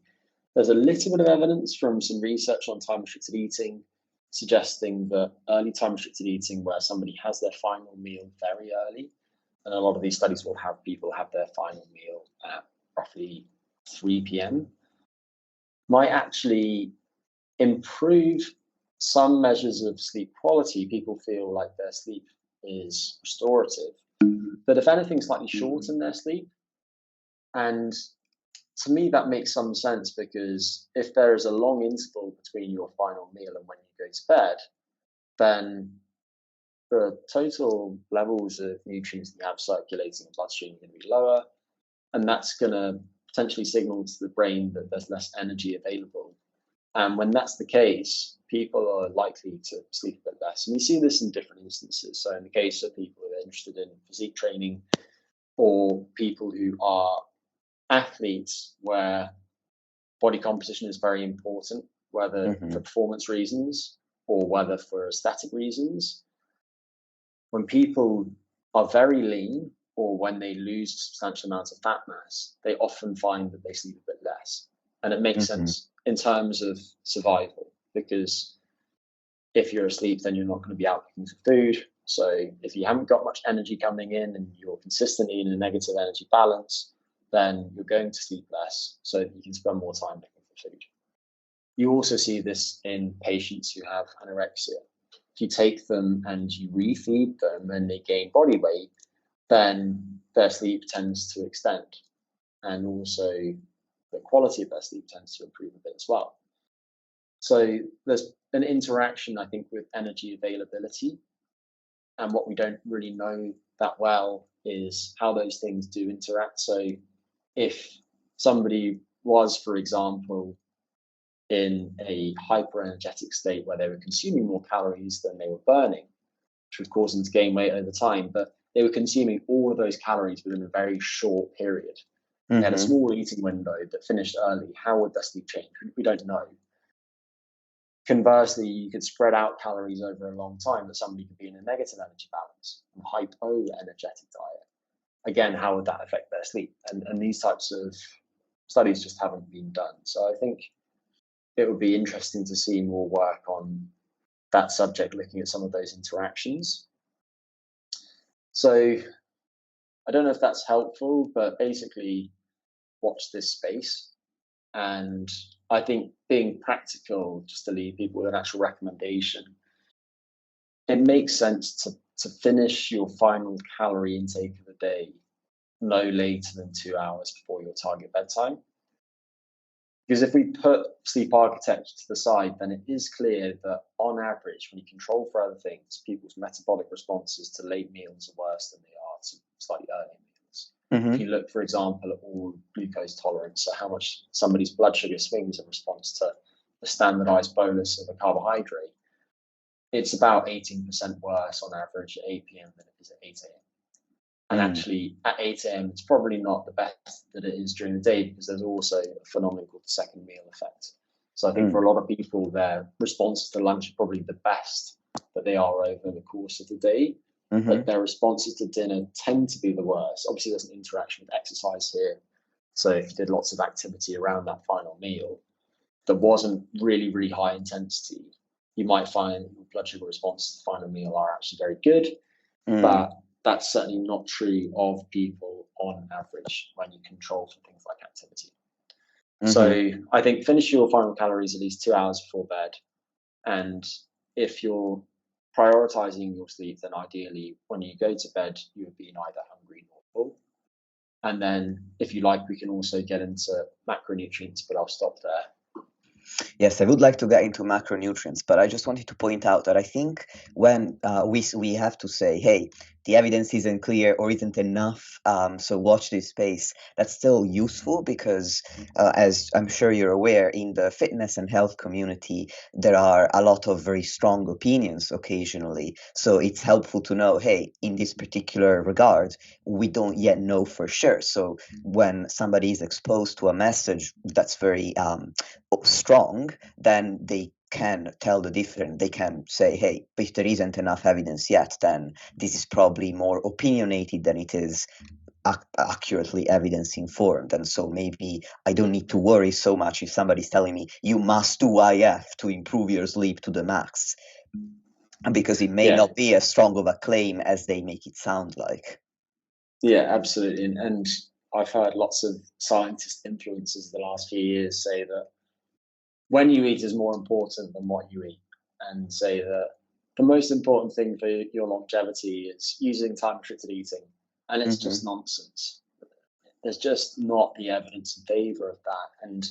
There's a little bit of evidence from some research on time-restricted eating, suggesting that early time-restricted eating, where somebody has their final meal very early, and a lot of these studies will have people have their final meal at roughly 3 p.m., might actually improve some measures of sleep quality. People feel like their sleep is restorative, but if anything, slightly shorten their sleep. And to me, that makes some sense, because if there is a long interval between your final meal and when you go to bed, then the total levels of nutrients that you have circulating in the bloodstream are going to be lower, and that's going to potentially signal to the brain that there's less energy available. And when that's the case, people are likely to sleep a bit less. And we see this in different instances. So in the case of people who are interested in physique training, or people who are athletes where body composition is very important, whether for performance reasons or whether for aesthetic reasons, when people are very lean or when they lose a substantial amount of fat mass, they often find that they sleep a bit less. And it makes sense in terms of survival, because if you're asleep, then you're not going to be out looking for food. So if you haven't got much energy coming in and you're consistently in a negative energy balance, then you're going to sleep less, so you can spend more time looking for food. You also see this in patients who have anorexia. If you take them and you refeed them and they gain body weight, then their sleep tends to extend, and also the quality of their sleep tends to improve a bit as well. So there's an interaction, I think, with energy availability, and what we don't really know that well is how those things do interact. So if somebody was, for example, in a hyper-energetic state where they were consuming more calories than they were burning, which would cause them to gain weight over time, but they were consuming all of those calories within a very short period. They had a small eating window that finished early. How would their sleep change? We don't know. Conversely, you could spread out calories over a long time, but somebody could be in a negative energy balance, a hypo-energetic diet. Again, how would that affect their sleep? And these types of studies just haven't been done. So I think it would be interesting to see more work on that subject, looking at some of those interactions. So I don't know if that's helpful, but basically watch this space. And I think being practical, just to leave people with an actual recommendation, it makes sense to finish your final calorie intake of the day no later than 2 hours before your target bedtime. Because if we put sleep architecture to the side, then it is clear that on average, when you control for other things, people's metabolic responses to late meals are worse than they are to slightly earlier meals. If Mm-hmm. you look, for example, at all glucose tolerance, so how much somebody's blood sugar swings in response to the standardized bolus of a carbohydrate, it's about 18% worse on average at 8 p.m. than it is at 8 a.m. And actually, at 8 a.m., it's probably not the best that it is during the day because there's also a phenomenon called the second meal effect. So I think for a lot of people, their responses to lunch are probably the best that they are over the course of the day. But their responses to dinner tend to be the worst. Obviously, there's an interaction with exercise here. So if you did lots of activity around that final meal that wasn't really, really high intensity, you might find your blood sugar responses to the final meal are actually very good. But that's certainly not true of people on average when you control for things like activity. So I think finish your final calories at least 2 hours before bed. And if you're prioritizing your sleep, then ideally when you go to bed, you would be neither hungry nor full. And then if you like, we can also get into macronutrients, but I'll stop there. Yes, I would like to get into macronutrients, but I just wanted to point out that I think when we have to say, hey, the evidence isn't clear or isn't enough, so watch this space, that's still useful because, as I'm sure you're aware, in the fitness and health community, there are a lot of very strong opinions occasionally. So it's helpful to know, hey, in this particular regard, we don't yet know for sure. So when somebody is exposed to a message that's very strong, then they can tell the difference. They can say, hey, if there isn't enough evidence yet, then this is probably more opinionated than it is accurately evidence informed. And so maybe I don't need to worry so much if somebody's telling me you must do IF to improve your sleep to the max, because it may not be as strong of a claim as they make it sound like. Yeah, absolutely. And I've heard lots of scientist influencers the last few years say that when you eat is more important than what you eat, and say that the most important thing for your longevity is using time restricted eating. And it's just nonsense. There's just not the evidence in favor of that. And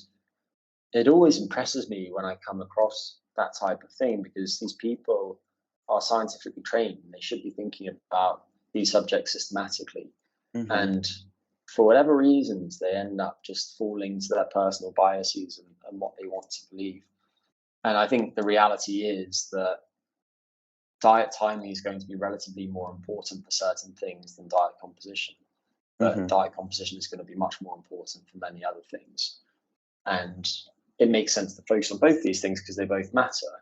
it always impresses me when I come across that type of thing because these people are scientifically trained and they should be thinking about these subjects systematically. And for whatever reasons, they end up just falling to their personal biases and what they want to believe. And I think the reality is that diet timing is going to be relatively more important for certain things than diet composition. But diet composition is going to be much more important for many other things. And it makes sense to focus on both these things because they both matter.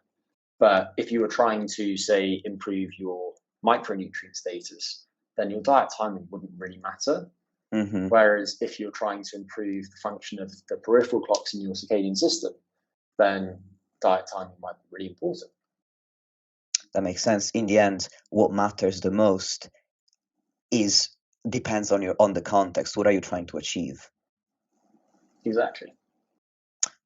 But if you were trying to, say, improve your micronutrient status, then your diet timing wouldn't really matter. Whereas if you're trying to improve the function of the peripheral clocks in your circadian system, then diet timing might be really important. That makes sense. In the end, what matters the most depends on the context. What are you trying to achieve? Exactly.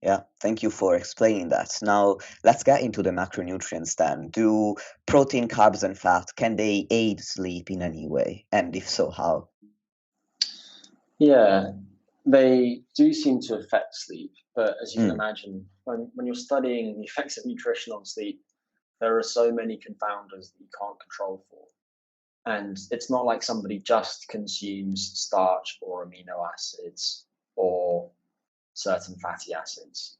Yeah, thank you for explaining that. Now, let's get into the macronutrients then. Do protein, carbs, and fat, can they aid sleep in any way? And if so, how? Yeah, they do seem to affect sleep. But as you can imagine, when you're studying the effects of nutrition on sleep, there are so many confounders that you can't control for. And it's not like somebody just consumes starch or amino acids or certain fatty acids.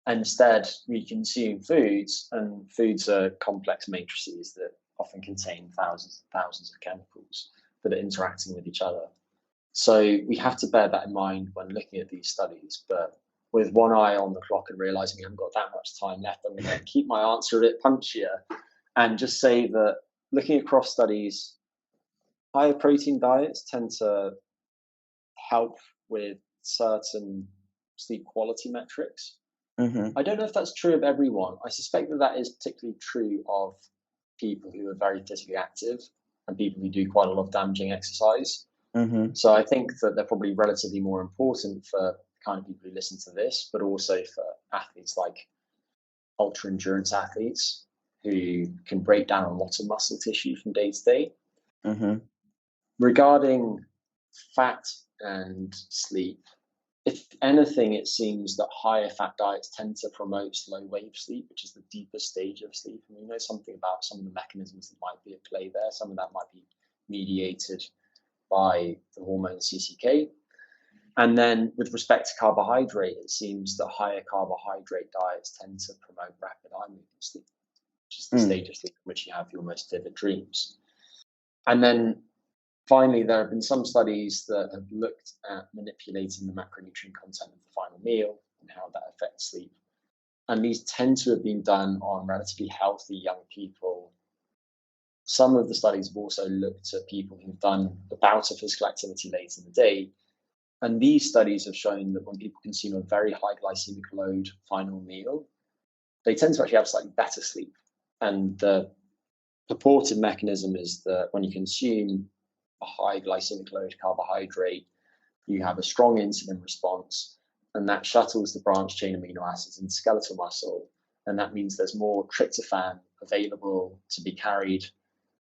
Instead, we consume foods, and foods are complex matrices that often contain thousands and thousands of chemicals that are interacting with each other. So we have to bear that in mind when looking at these studies. But with one eye on the clock and realizing we haven't got that much time left, I'm going to keep my answer a bit punchier and just say that looking across studies, higher protein diets tend to help with certain sleep quality metrics. I don't know if that's true of everyone. I suspect that is particularly true of people who are very physically active and people who do quite a lot of damaging exercise. So I think that they're probably relatively more important for the kind of people who listen to this, but also for athletes like ultra endurance athletes who can break down a lot of muscle tissue from day to day. Regarding fat and sleep, if anything, it seems that higher fat diets tend to promote slow wave sleep, which is the deepest stage of sleep. And we know something about some of the mechanisms that might be at play there. Some of that might be mediated by the hormone CCK. And then with respect to carbohydrate, it seems that higher carbohydrate diets tend to promote rapid eye movement sleep, which is the stage of sleep in which you have your most vivid dreams. And then finally, there have been some studies that have looked at manipulating the macronutrient content of the final meal and how that affects sleep. And these tend to have been done on relatively healthy young people. Some of the studies have also looked at people who've done a bout of physical activity late in the day. And these studies have shown that when people consume a very high glycemic load final meal, they tend to actually have slightly better sleep. And the purported mechanism is that when you consume a high glycemic load carbohydrate, you have a strong insulin response, and that shuttles the branched chain amino acids into skeletal muscle. And that means there's more tryptophan available to be carried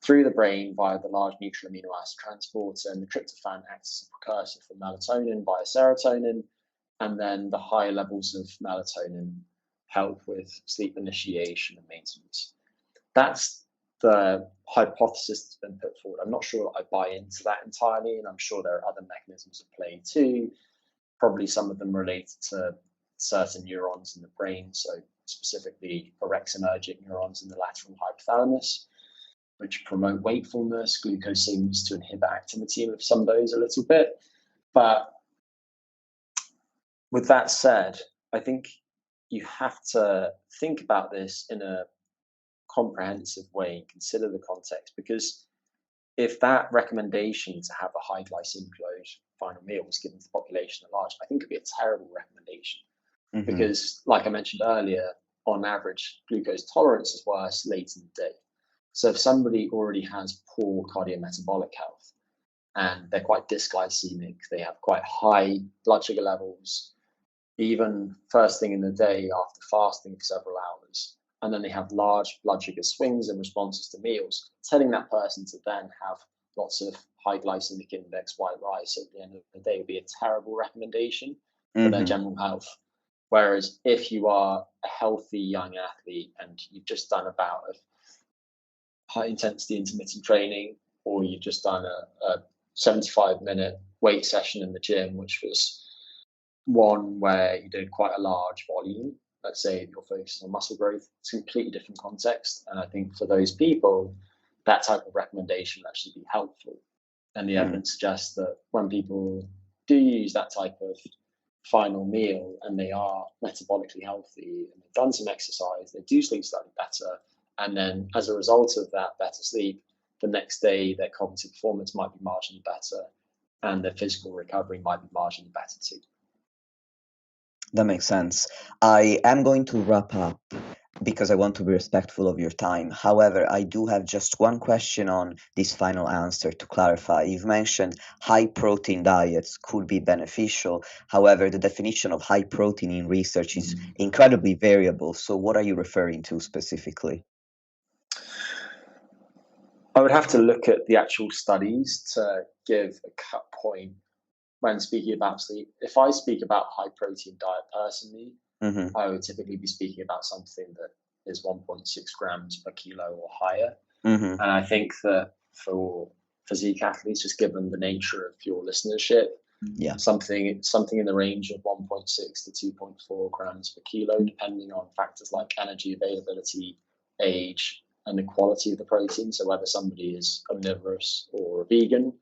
through the brain via the large neutral amino acid transporter, and the tryptophan acts as a precursor for melatonin via serotonin, and then the higher levels of melatonin help with sleep initiation and maintenance. That's the hypothesis that's been put forward. I'm not sure I buy into that entirely, and I'm sure there are other mechanisms at play too, probably some of them related to certain neurons in the brain, so specifically orexinergic neurons in the lateral hypothalamus, which promote wakefulness. Glucose seems to inhibit activity of some of those a little bit. But with that said, I think you have to think about this in a comprehensive way and consider the context, because if that recommendation to have a high glycemic load final meal was given to the population at large, I think it'd be a terrible recommendation. Because, like I mentioned earlier, on average, glucose tolerance is worse late in the day. So if somebody already has poor cardiometabolic health and they're quite dysglycemic, they have quite high blood sugar levels, even first thing in the day after fasting for several hours, and then they have large blood sugar swings in responses to meals, telling that person to then have lots of high glycemic index white rice at the end of the day would be a terrible recommendation for their general health. Whereas if you are a healthy young athlete and you've just done a bout of high intensity intermittent training, or you've just done a 75-minute weight session in the gym, which was one where you did quite a large volume, let's say you're focused on muscle growth, it's a completely different context. And I think for those people, that type of recommendation will actually be helpful. And the evidence suggests that when people do use that type of final meal and they are metabolically healthy and they've done some exercise, they do sleep slightly better. And then as a result of that better sleep, the next day their cognitive performance might be marginally better and their physical recovery might be marginally better too. That makes sense. I am going to wrap up because I want to be respectful of your time. However, I do have just one question on this final answer to clarify. You've mentioned high protein diets could be beneficial. However, the definition of high protein in research is incredibly variable. So what are you referring to specifically? I would have to look at the actual studies to give a cut point when speaking about sleep. If I speak about high protein diet personally, I would typically be speaking about something that is 1.6 grams per kilo or higher. And I think that for physique athletes, just given the nature of your listenership, something in the range of 1.6 to 2.4 grams per kilo, depending on factors like energy availability, age, and the quality of the protein. So whether somebody is omnivorous or a vegan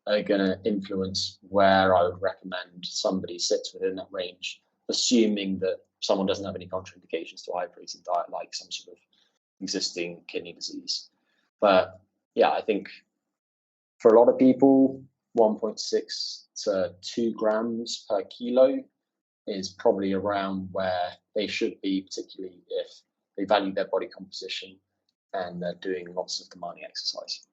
are going to influence where I would recommend somebody sits within that range, assuming that someone doesn't have any contraindications to a high protein diet, like some sort of existing kidney disease. But yeah, I think for a lot of people, 1.6 to 2 grams per kilo is probably around where they should be, particularly if they value their body composition and they're doing lots of demanding exercise.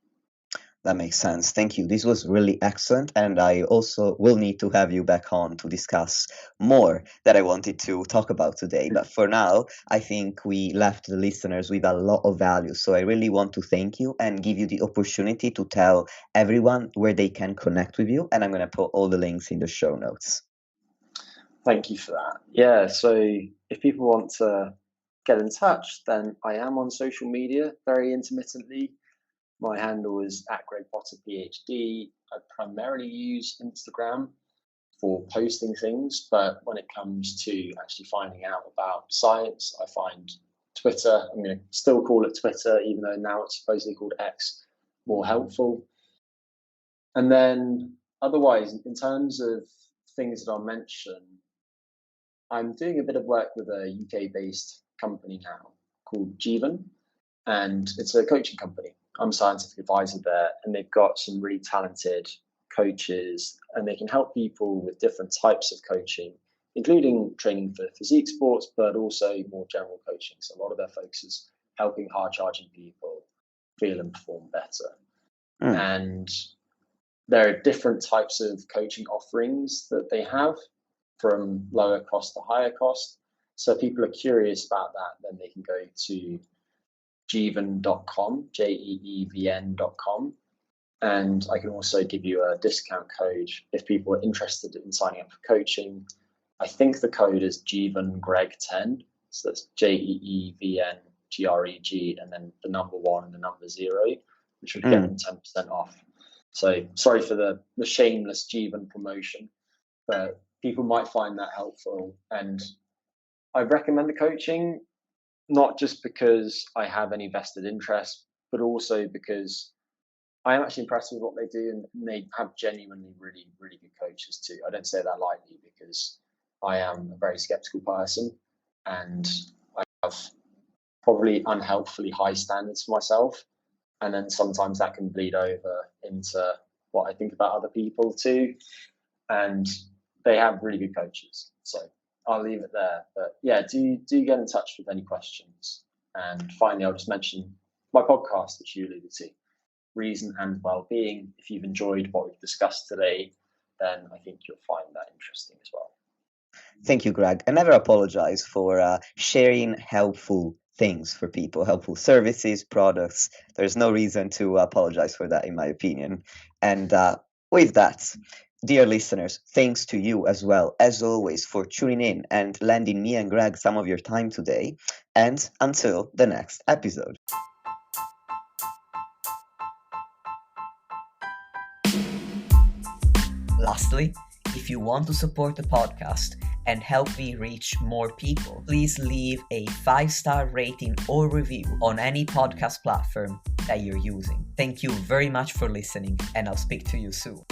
That makes sense. Thank you. This was really excellent. And I also will need to have you back on to discuss more that I wanted to talk about today. But for now, I think we left the listeners with a lot of value. So I really want to thank you and give you the opportunity to tell everyone where they can connect with you. And I'm going to put all the links in the show notes. Thank you for that. Yeah, so if people want to get in touch, then I am on social media very intermittently. My handle is @GregPotterPhD. I primarily use Instagram for posting things, but when it comes to actually finding out about science, I find Twitter, I'm going to still call it Twitter, even though now it's supposedly called X, more helpful. And then otherwise, in terms of things that I'll mention, I'm doing a bit of work with a UK-based company now called Jeevan, and it's a coaching company. I'm a scientific advisor there, and they've got some really talented coaches, and they can help people with different types of coaching, including training for physique sports, but also more general coaching. So a lot of their focus is helping hard-charging people feel and perform better. And there are different types of coaching offerings that they have, from lower cost to higher cost. So if people are curious about that, then they can go to jeevan.com, jeevn.com. And I can also give you a discount code if people are interested in signing up for coaching. I think the code is JeevanGreg10. So that's JeevanGreg, and then the number 1 and the number 0, which would get them 10% off. So sorry for the shameless Jeevan promotion, but people might find that helpful. And I recommend the coaching, not just because I have any vested interest, but also because I am actually impressed with what they do, and they have genuinely really, really good coaches too. I don't say that lightly because I am a very skeptical person, and I have probably unhelpfully high standards for myself. And then sometimes that can bleed over into what I think about other people too. And they have really good coaches. So I'll leave it there. But yeah, do get in touch with any questions. And finally, I'll just mention my podcast, which you alluded to, Reason and Wellbeing. If you've enjoyed what we've discussed today, then I think you'll find that interesting as well. Thank you, Greg. I never apologize for sharing helpful things for people, helpful services, products. There's no reason to apologize for that, in my opinion. And with that, dear listeners, thanks to you as well, as always, for tuning in and lending me and Greg some of your time today. And until the next episode. Lastly, if you want to support the podcast and help me reach more people, please leave a 5-star rating or review on any podcast platform that you're using. Thank you very much for listening, and I'll speak to you soon.